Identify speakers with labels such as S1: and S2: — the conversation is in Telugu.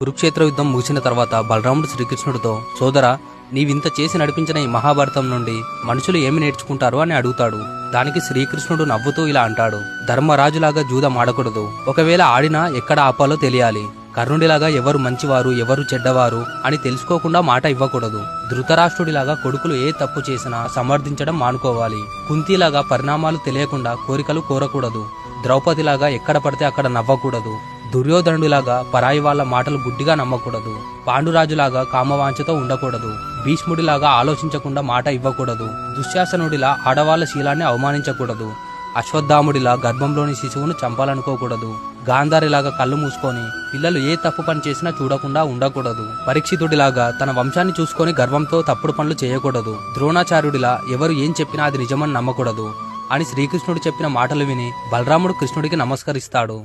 S1: కురుక్షేత్ర యుద్ధం ముగిసిన తర్వాత బలరాముడు శ్రీకృష్ణుడితో, సోదరా, నీవింత చేసి నడిపించిన ఈ మహాభారతం నుండి మనుషులు ఏమి నేర్చుకుంటారు అని అడుగుతాడు. దానికి శ్రీకృష్ణుడు నవ్వుతూ ఇలా అంటాడు, ధర్మరాజులాగా జూదం ఆడకూడదు. ఒకవేళ ఆడినా ఎక్కడ ఆపాలో తెలియాలి. కర్ణుడిలాగా ఎవరు మంచివారు ఎవరు చెడ్డవారు అని తెలుసుకోకుండా మాట ఇవ్వకూడదు. ధృతరాష్ట్రుడిలాగా కొడుకులు ఏ తప్పు చేసినా సమర్థించడం మానుకోవాలి. కుంతిలాగా పరిణామాలు తెలియకుండా కోరికలు కోరకూడదు. ద్రౌపదిలాగా ఎక్కడ పడితే అక్కడ నవ్వకూడదు. దుర్యోధనుడిలాగా పరాయి వాళ్ల మాటలు గుడ్డిగా నమ్మకూడదు. పాండురాజులాగా కామవాంఛతో ఉండకూడదు. భీష్ముడిలాగా ఆలోచించకుండా మాట ఇవ్వకూడదు. దుశ్శాసనుడిలా ఆడవాళ్ల శీలాన్ని అవమానించకూడదు. అశ్వత్థాముడిలా గర్భంలోని శిశువును చంపాలనుకోకూడదు. గాంధారిలాగా కళ్ళు మూసుకొని పిల్లలు ఏ తప్పు పని చేసినా చూడకుండా ఉండకూడదు. పరీక్షితుడిలాగా తన వంశాన్ని చూసుకొని గర్వంతో తప్పుడు పనులు చేయకూడదు. ద్రోణాచార్యుడిలా ఎవరు ఏం చెప్పినా అది నిజమని నమ్మకూడదు అని శ్రీకృష్ణుడు చెప్పిన మాటలు విని బలరాముడు కృష్ణుడికి నమస్కరిస్తాడు.